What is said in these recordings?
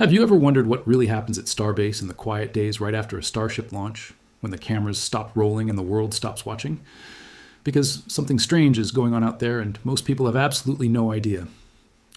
Have you ever wondered what really happens at Starbase in the quiet days right after a Starship launch, when the cameras stop rolling and the world stops watching? Because something strange is going on out there and most people have absolutely no idea.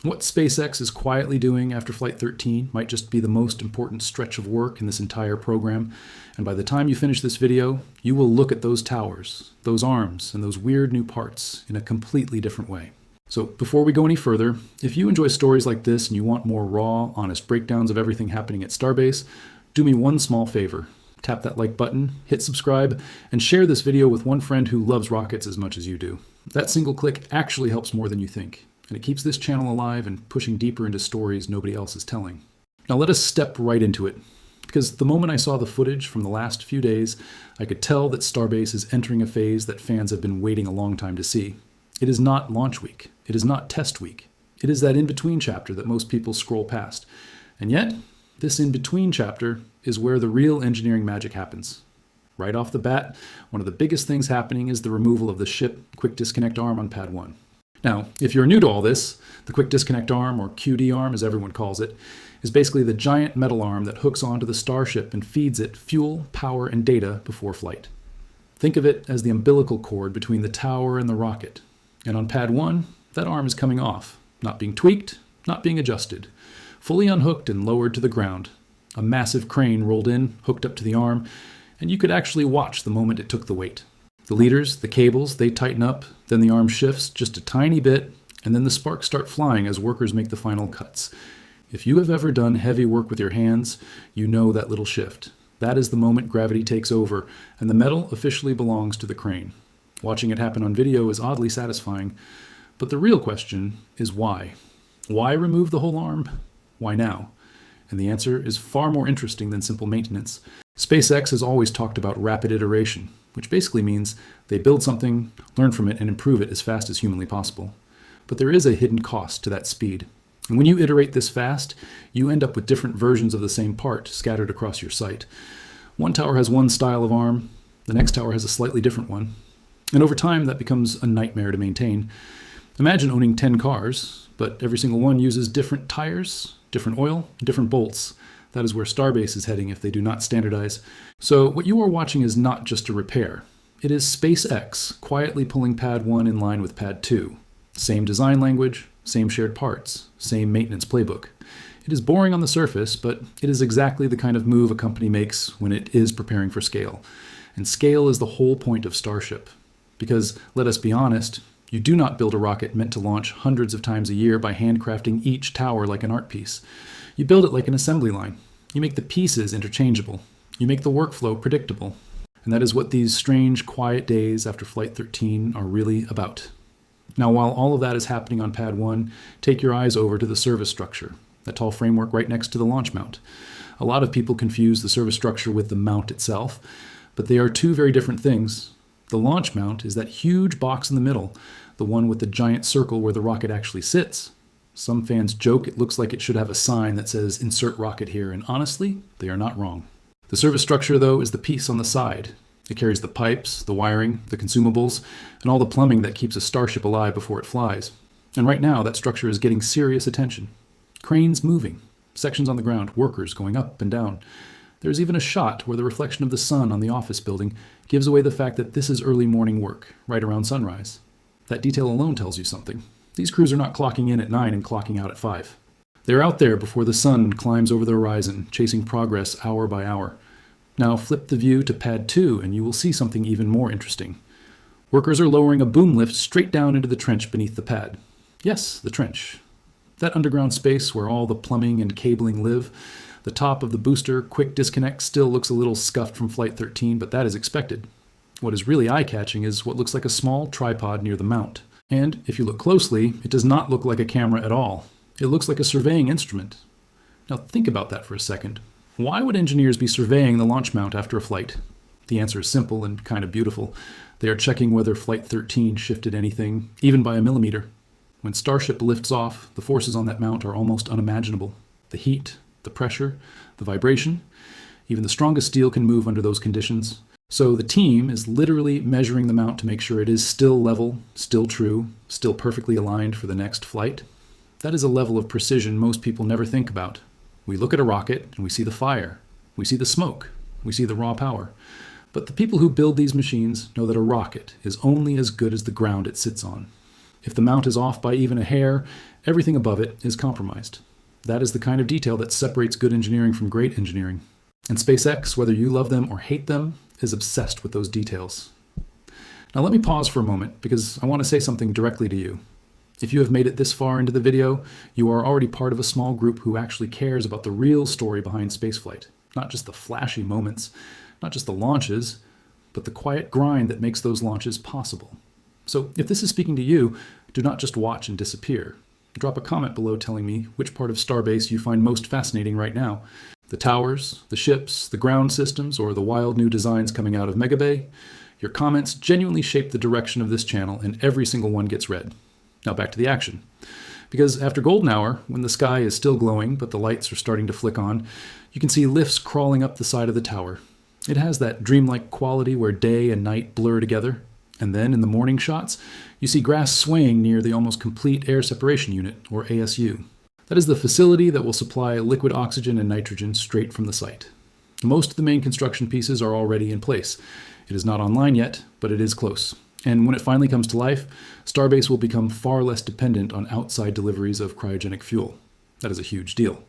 What SpaceX is quietly doing after Flight 13 might just be the most important stretch of work in this entire program, and by the time you finish this video, you will look at those towers, those arms, and those weird new parts in a completely different way. So before we go any further, if you enjoy stories like this and you want more raw, honest breakdowns of everything happening at Starbase, do me one small favor. Tap that like button, hit subscribe, and share this video with one friend who loves rockets as much as you do. That single click actually helps more than you think, and it keeps this channel alive and pushing deeper into stories nobody else is telling. Now let us step right into it, because the moment I saw the footage from the last few days, I could tell that Starbase is entering a phase that fans have been waiting a long time to see. It is not launch week. It is not test week. It is that in-between chapter that most people scroll past. And yet, this in-between chapter is where the real engineering magic happens. Right off the bat, one of the biggest things happening is the removal of the ship quick disconnect arm on pad 1. Now, if you're new to all this, the quick disconnect arm, or QD arm as everyone calls it, is basically the giant metal arm that hooks onto the Starship and feeds it fuel, power, and data before flight. Think of it as the umbilical cord between the tower and the rocket. And on pad 1, that arm is coming off, not being tweaked, not being adjusted, fully unhooked and lowered to the ground. A massive crane rolled in, hooked up to the arm, and you could actually watch the moment it took the weight. The leaders, the cables, they tighten up, then the arm shifts just a tiny bit, and then the sparks start flying as workers make the final cuts. If you have ever done heavy work with your hands, you know that little shift. That is the moment gravity takes over, and the metal officially belongs to the crane. Watching it happen on video is oddly satisfying, but the real question is why? Why remove the whole arm? Why now? And the answer is far more interesting than simple maintenance. SpaceX has always talked about rapid iteration, which basically means they build something, learn from it, and improve it as fast as humanly possible. But there is a hidden cost to that speed. And when you iterate this fast, you end up with different versions of the same part scattered across your site. One tower has one style of arm, the next tower has a slightly different one. And over time, that becomes a nightmare to maintain. Imagine owning 10 cars, but every single one uses different tires, different oil, different bolts. That is where Starbase is heading if they do not standardize. So what you are watching is not just a repair. It is SpaceX quietly pulling pad 1 in line with pad 2. Same design language, same shared parts, same maintenance playbook. It is boring on the surface, but it is exactly the kind of move a company makes when it is preparing for scale. And scale is the whole point of Starship. Because, let us be honest, you do not build a rocket meant to launch hundreds of times a year by handcrafting each tower like an art piece. You build it like an assembly line. You make the pieces interchangeable. You make the workflow predictable. And that is what these strange, quiet days after Flight 13 are really about. Now, while all of that is happening on pad 1, take your eyes over to the service structure, that tall framework right next to the launch mount. A lot of people confuse the service structure with the mount itself, but they are two very different things. The launch mount is that huge box in the middle, the one with the giant circle where the rocket actually sits. Some fans joke it looks like it should have a sign that says "Insert rocket here," and honestly, they are not wrong. The service structure, though, is the piece on the side. It carries the pipes, the wiring, the consumables, and all the plumbing that keeps a Starship alive before it flies. And right now, that structure is getting serious attention. Cranes moving, sections on the ground, workers going up and down. There's even a shot where the reflection of the sun on the office building gives away the fact that this is early morning work, right around sunrise. That detail alone tells you something. These crews are not clocking in at 9 and clocking out at 5. They're out there before the sun climbs over the horizon, chasing progress hour by hour. Now flip the view to pad 2 and you will see something even more interesting. Workers are lowering a boom lift straight down into the trench beneath the pad. Yes, the trench. That underground space where all the plumbing and cabling live. The top of the booster quick disconnect still looks a little scuffed from Flight 13, but that is expected. What is really eye-catching is what looks like a small tripod near the mount. And if you look closely, it does not look like a camera at all. It looks like a surveying instrument. Now think about that for a second. Why would engineers be surveying the launch mount after a flight? The answer is simple and kind of beautiful. They are checking whether Flight 13 shifted anything, even by a millimeter. When Starship lifts off, the forces on that mount are almost unimaginable. The heat, the pressure, the vibration, even the strongest steel can move under those conditions. So the team is literally measuring the mount to make sure it is still level, still true, still perfectly aligned for the next flight. That is a level of precision most people never think about. We look at a rocket and we see the fire. We see the smoke. We see the raw power. But the people who build these machines know that a rocket is only as good as the ground it sits on. If the mount is off by even a hair, everything above it is compromised. That is the kind of detail that separates good engineering from great engineering. And SpaceX, whether you love them or hate them, is obsessed with those details. Now let me pause for a moment because I want to say something directly to you. If you have made it this far into the video, you are already part of a small group who actually cares about the real story behind spaceflight. Not just the flashy moments, not just the launches, but the quiet grind that makes those launches possible. So if this is speaking to you, do not just watch and disappear. Drop a comment below telling me which part of Starbase you find most fascinating right now. The towers, the ships, the ground systems, or the wild new designs coming out of Gigabay. Your comments genuinely shape the direction of this channel, and every single one gets read. Now back to the action. Because after golden hour, when the sky is still glowing but the lights are starting to flick on, you can see lifts crawling up the side of the tower. It has that dreamlike quality where day and night blur together. And then in the morning shots, you see grass swaying near the almost complete air separation unit, or ASU. That is the facility that will supply liquid oxygen and nitrogen straight from the site. Most of the main construction pieces are already in place. It is not online yet, but it is close. And when it finally comes to life, Starbase will become far less dependent on outside deliveries of cryogenic fuel. That is a huge deal.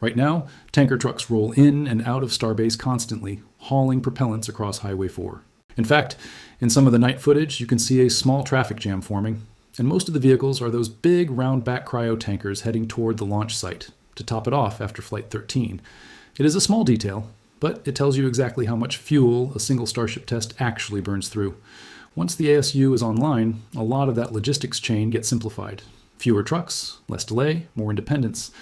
Right now, tanker trucks roll in and out of Starbase constantly, hauling propellants across Highway 4. In fact, in some of the night footage, you can see a small traffic jam forming, and most of the vehicles are those big round-back cryo tankers heading toward the launch site, to top it off after Flight 13. It is a small detail, but it tells you exactly how much fuel a single Starship test actually burns through. Once the ASU is online, a lot of that logistics chain gets simplified. Fewer trucks, less delay, more independence.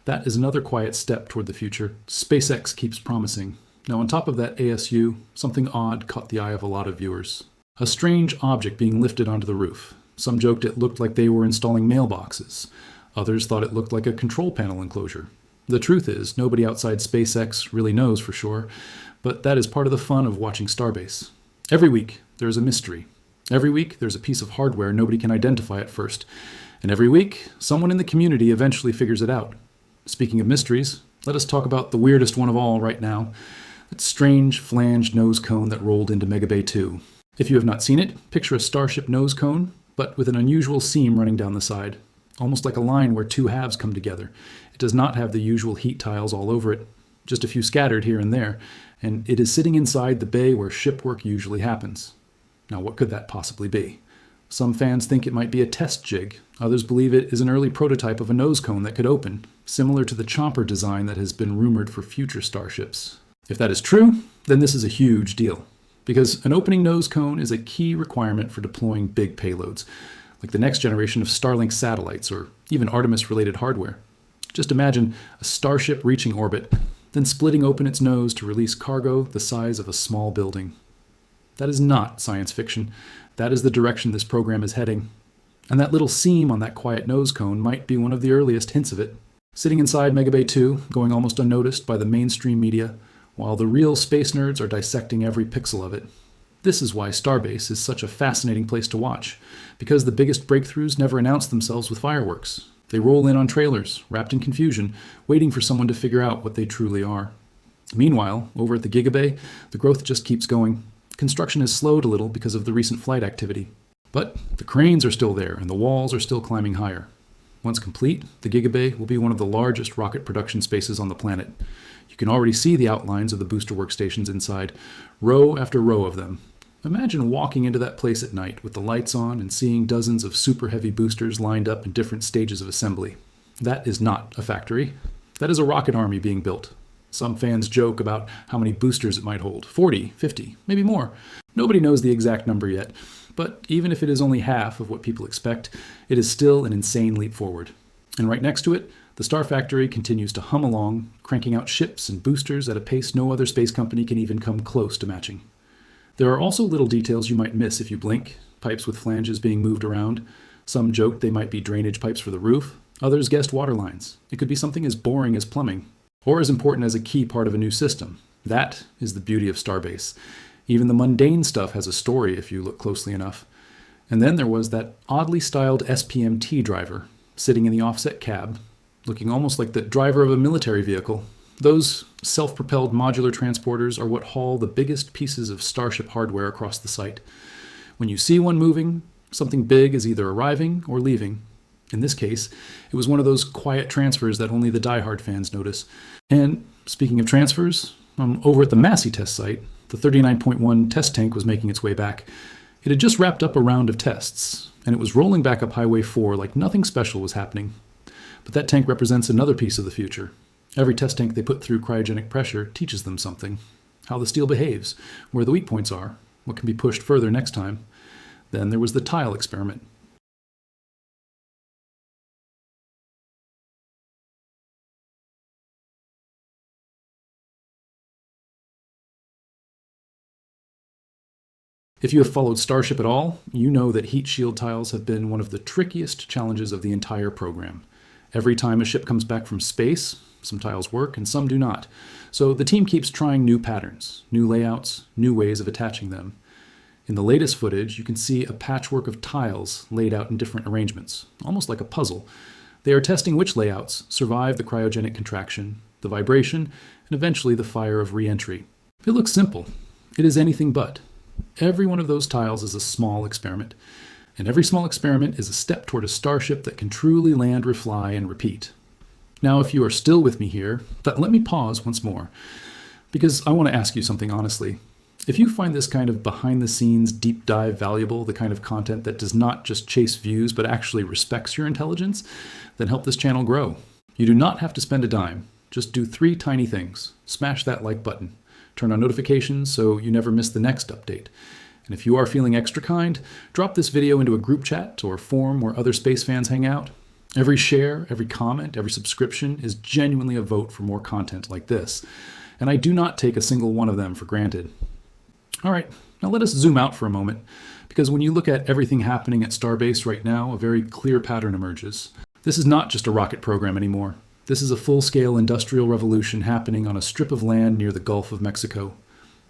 That is another quiet step toward the future SpaceX keeps promising. Now on top of that ASU, something odd caught the eye of a lot of viewers. A strange object being lifted onto the roof. Some joked it looked like they were installing mailboxes. Others thought it looked like a control panel enclosure. The truth is, nobody outside SpaceX really knows for sure, but that is part of the fun of watching Starbase. Every week, there is a mystery. Every week, there's a piece of hardware nobody can identify at first. And every week, someone in the community eventually figures it out. Speaking of mysteries, let us talk about the weirdest one of all right now. That strange flanged nose cone that rolled into Gigabay 2. If you have not seen it, picture a Starship nose cone, but with an unusual seam running down the side. Almost like a line where two halves come together. It does not have the usual heat tiles all over it, just a few scattered here and there, and it is sitting inside the bay where ship work usually happens. Now what could that possibly be? Some fans think it might be a test jig. Others believe it is an early prototype of a nose cone that could open, similar to the chomper design that has been rumored for future starships. If that is true, then this is a huge deal, because an opening nose cone is a key requirement for deploying big payloads, like the next generation of Starlink satellites or even Artemis-related hardware. Just imagine a Starship reaching orbit, then splitting open its nose to release cargo the size of a small building. That is not science fiction. That is the direction this program is heading. And that little seam on that quiet nose cone might be one of the earliest hints of it. Sitting inside Gigabay 2, going almost unnoticed by the mainstream media, while the real space nerds are dissecting every pixel of it. This is why Starbase is such a fascinating place to watch, because the biggest breakthroughs never announce themselves with fireworks. They roll in on trailers, wrapped in confusion, waiting for someone to figure out what they truly are. Meanwhile, over at the Gigabay, the growth just keeps going. Construction has slowed a little because of the recent flight activity. But the cranes are still there, and the walls are still climbing higher. Once complete, the Gigabay will be one of the largest rocket production spaces on the planet. You can already see the outlines of the booster workstations inside, row after row of them. Imagine walking into that place at night with the lights on and seeing dozens of super heavy boosters lined up in different stages of assembly. That is not a factory. That is a rocket army being built. Some fans joke about how many boosters it might hold, 40, 50, maybe more. Nobody knows the exact number yet, but even if it is only half of what people expect, it is still an insane leap forward. And right next to it, the Star Factory continues to hum along, cranking out ships and boosters at a pace no other space company can even come close to matching. There are also little details you might miss if you blink, pipes with flanges being moved around. Some joked they might be drainage pipes for the roof. Others guessed water lines. It could be something as boring as plumbing, or as important as a key part of a new system. That is the beauty of Starbase. Even the mundane stuff has a story if you look closely enough. And then there was that oddly styled SPMT driver, sitting in the offset cab. looking almost like the driver of a military vehicle. Those self-propelled modular transporters are what haul the biggest pieces of Starship hardware across the site. When you see one moving, something big is either arriving or leaving. In this case, it was one of those quiet transfers that only the diehard fans notice. And speaking of transfers, over at the Massey test site, the 39.1 test tank was making its way back. It had just wrapped up a round of tests, and it was rolling back up Highway 4 like nothing special was happening. But that tank represents another piece of the future. Every test tank they put through cryogenic pressure teaches them something. How the steel behaves, where the weak points are, what can be pushed further next time. Then there was the tile experiment. If you have followed Starship at all, you know that heat shield tiles have been one of the trickiest challenges of the entire program. Every time a ship comes back from space, some tiles work and some do not. So the team keeps trying new patterns, new layouts, new ways of attaching them. In the latest footage, you can see a patchwork of tiles laid out in different arrangements, almost like a puzzle. They are testing which layouts survive the cryogenic contraction, the vibration, and eventually the fire of re-entry. It looks simple. It is anything but. Every one of those tiles is a small experiment, and every small experiment is a step toward a starship that can truly land, refly, and repeat. Now, if you are still with me here, let me pause once more, because I want to ask you something honestly. If you find this kind of behind-the-scenes deep dive valuable, the kind of content that does not just chase views but actually respects your intelligence, then help this channel grow. You do not have to spend a dime. Just do 3 tiny things. Smash that like button. Turn on notifications so you never miss the next update. And if you are feeling extra kind, drop this video into a group chat or forum where other space fans hang out. Every share, every comment, every subscription is genuinely a vote for more content like this. And I do not take a single one of them for granted. All right, now let us zoom out for a moment, because when you look at everything happening at Starbase right now, a very clear pattern emerges. This is not just a rocket program anymore. This is a full-scale industrial revolution happening on a strip of land near the Gulf of Mexico.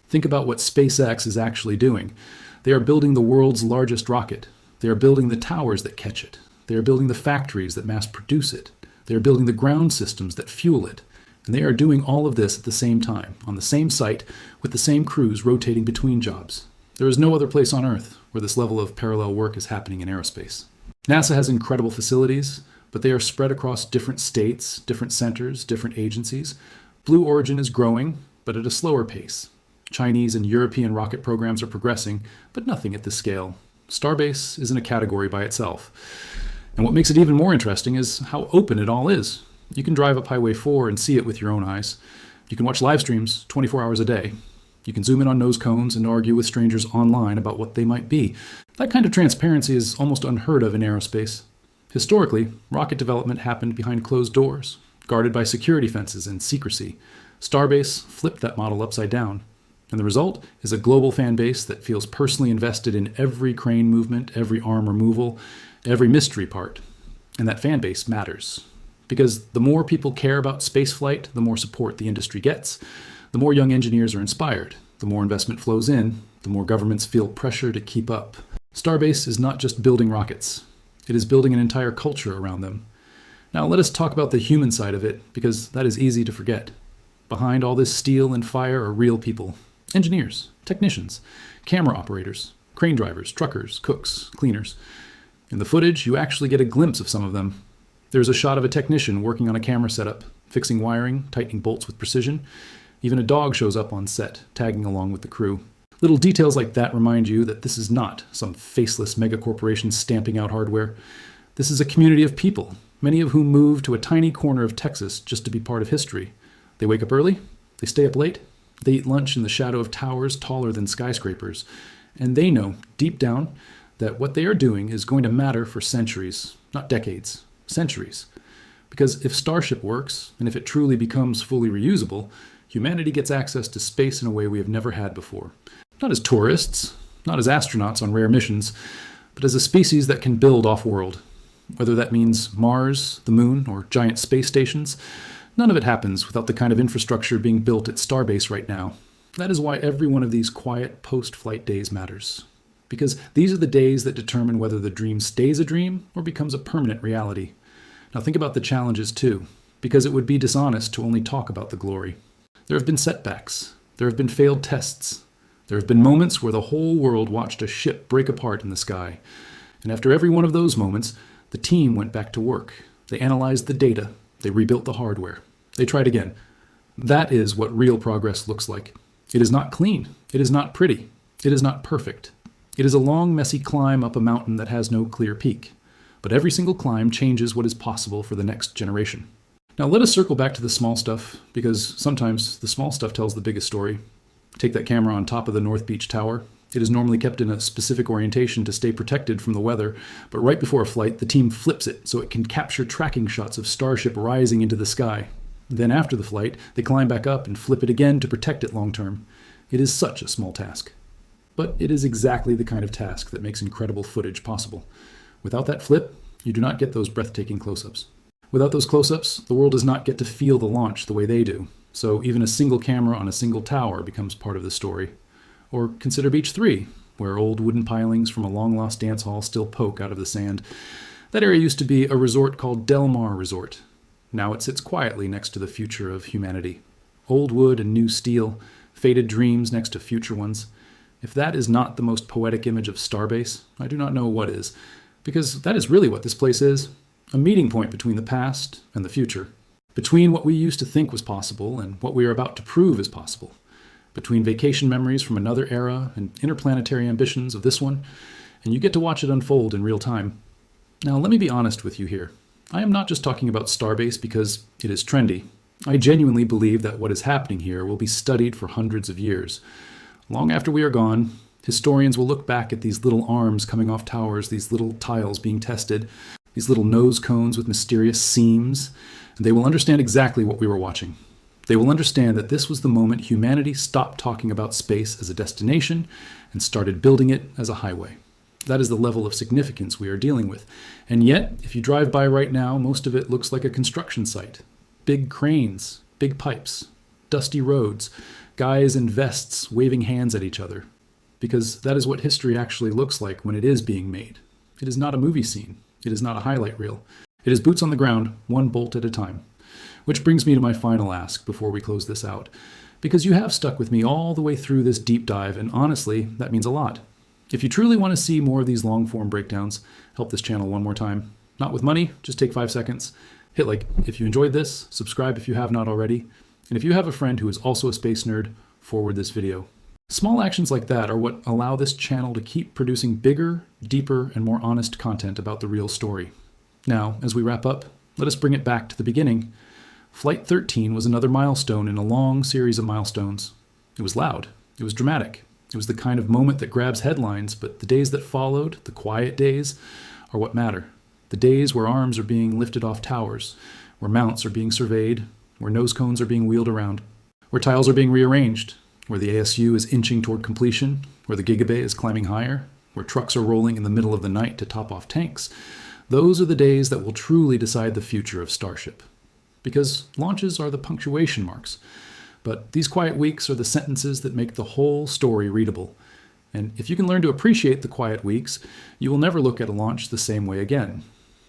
Think about what SpaceX is actually doing. They are building the world's largest rocket. They are building the towers that catch it. They are building the factories that mass produce it. They are building the ground systems that fuel it. And they are doing all of this at the same time, on the same site, with the same crews rotating between jobs. There is no other place on Earth where this level of parallel work is happening in aerospace. NASA has incredible facilities, but they are spread across different states, different centers, different agencies. Blue Origin is growing, but at a slower pace. Chinese and European rocket programs are progressing, but nothing at this scale. Starbase is in a category by itself. And what makes it even more interesting is how open it all is. You can drive up Highway 4 and see it with your own eyes. You can watch live streams 24 hours a day. You can zoom in on nose cones and argue with strangers online about what they might be. That kind of transparency is almost unheard of in aerospace. Historically, rocket development happened behind closed doors, guarded by security fences and secrecy. Starbase flipped that model upside down, and the result is a global fan base that feels personally invested in every crane movement, every arm removal, every mystery part. And that fan base matters, because the more people care about spaceflight, the more support the industry gets. The more young engineers are inspired, the more investment flows in, the more governments feel pressure to keep up. Starbase is not just building rockets. It is building an entire culture around them. Now let us talk about the human side of it, because that is easy to forget. Behind all this steel and fire are real people. Engineers, technicians, camera operators, crane drivers, truckers, cooks, cleaners. In the footage, you actually get a glimpse of some of them. There's a shot of a technician working on a camera setup, fixing wiring, tightening bolts with precision. Even a dog shows up on set, tagging along with the crew. Little details like that remind you that this is not some faceless megacorporation stamping out hardware. This is a community of people, many of whom move to a tiny corner of Texas just to be part of history. They wake up early, they stay up late, they eat lunch in the shadow of towers taller than skyscrapers, and they know, deep down, that what they are doing is going to matter for centuries, not decades, centuries. Because if Starship works, and if it truly becomes fully reusable, humanity gets access to space in a way we have never had before. Not as tourists, not as astronauts on rare missions, but as a species that can build off-world. Whether that means Mars, the Moon, or giant space stations, none of it happens without the kind of infrastructure being built at Starbase right now. That is why every one of these quiet post-flight days matters. Because these are the days that determine whether the dream stays a dream or becomes a permanent reality. Now think about the challenges too, because it would be dishonest to only talk about the glory. There have been setbacks. There have been failed tests. There have been moments where the whole world watched a ship break apart in the sky. And after every one of those moments, the team went back to work. They analyzed the data. They rebuilt the hardware. They tried again. That is what real progress looks like. It is not clean. It is not pretty. It is not perfect. It is a long, messy climb up a mountain that has no clear peak. But every single climb changes what is possible for the next generation. Now let us circle back to the small stuff, because sometimes the small stuff tells the biggest story. Take that camera on top of the North Beach Tower. It is normally kept in a specific orientation to stay protected from the weather, but right before a flight, the team flips it so it can capture tracking shots of Starship rising into the sky. Then after the flight, they climb back up and flip it again to protect it long term. It is such a small task. But it is exactly the kind of task that makes incredible footage possible. Without that flip, you do not get those breathtaking close-ups. Without those close-ups, the world does not get to feel the launch the way they do. So even a single camera on a single tower becomes part of the story. Or consider Beach 3, where old wooden pilings from a long-lost dance hall still poke out of the sand. That area used to be a resort called Del Mar Resort. Now it sits quietly next to the future of humanity. Old wood and new steel, faded dreams next to future ones. If that is not the most poetic image of Starbase, I do not know what is. Because that is really what this place is. A meeting point between the past and the future. Between what we used to think was possible and what we are about to prove is possible. Between vacation memories from another era and interplanetary ambitions of this one, and you get to watch it unfold in real time. Now, let me be honest with you here. I am not just talking about Starbase because it is trendy. I genuinely believe that what is happening here will be studied for hundreds of years. Long after we are gone, historians will look back at these little arms coming off towers, these little tiles being tested, these little nose cones with mysterious seams, and they will understand exactly what we were watching. They will understand that this was the moment humanity stopped talking about space as a destination and started building it as a highway. That is the level of significance we are dealing with. And yet, if you drive by right now, most of it looks like a construction site. Big cranes, big pipes, dusty roads, guys in vests waving hands at each other. Because that is what history actually looks like when it is being made. It is not a movie scene. It is not a highlight reel. It is boots on the ground, one bolt at a time. Which brings me to my final ask before we close this out. Because you have stuck with me all the way through this deep dive, and honestly, that means a lot. If you truly want to see more of these long-form breakdowns, help this channel one more time. Not with money, just take 5 seconds. Hit like if you enjoyed this, subscribe if you have not already, and if you have a friend who is also a space nerd, forward this video. Small actions like that are what allow this channel to keep producing bigger, deeper, and more honest content about the real story. Now, as we wrap up, let us bring it back to the beginning. Flight 13 was another milestone in a long series of milestones. It was loud. It was dramatic. It was the kind of moment that grabs headlines, but the days that followed, the quiet days, are what matter. The days where arms are being lifted off towers, where mounts are being surveyed, where nose cones are being wheeled around, where tiles are being rearranged, where the ASU is inching toward completion, where the Gigabay is climbing higher, where trucks are rolling in the middle of the night to top off tanks. Those are the days that will truly decide the future of Starship. Because launches are the punctuation marks. But these quiet weeks are the sentences that make the whole story readable. And if you can learn to appreciate the quiet weeks, you will never look at a launch the same way again.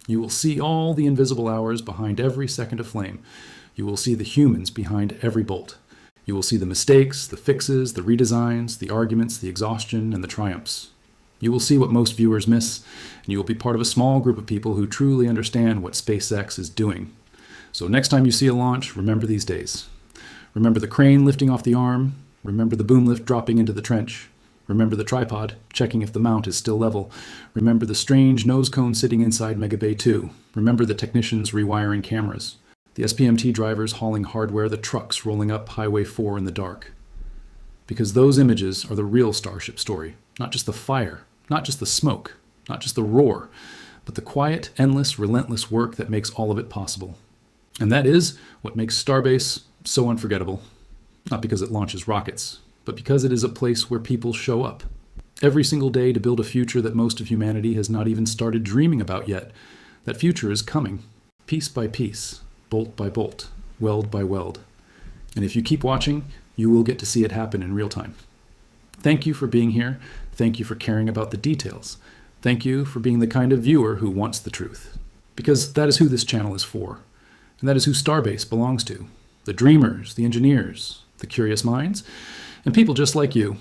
You will see all the invisible hours behind every second of flame. You will see the humans behind every bolt. You will see the mistakes, the fixes, the redesigns, the arguments, the exhaustion, and the triumphs. You will see what most viewers miss, and you will be part of a small group of people who truly understand what SpaceX is doing. So next time you see a launch, remember these days. Remember the crane lifting off the arm. Remember the boom lift dropping into the trench. Remember the tripod, checking if the mount is still level. Remember the strange nose cone sitting inside Megabay 2. Remember the technicians rewiring cameras. The SPMT drivers hauling hardware, the trucks rolling up Highway 4 in the dark. Because those images are the real Starship story. Not just the fire, not just the smoke, not just the roar, but the quiet, endless, relentless work that makes all of it possible. And that is what makes Starbase so unforgettable. Not because it launches rockets, but because it is a place where people show up. Every single day to build a future that most of humanity has not even started dreaming about yet. That future is coming, piece by piece, bolt by bolt, weld by weld. And if you keep watching, you will get to see it happen in real time. Thank you for being here. Thank you for caring about the details. Thank you for being the kind of viewer who wants the truth. because that is who this channel is for, and that is who Starbase belongs to. The dreamers, the engineers, the curious minds, and people just like you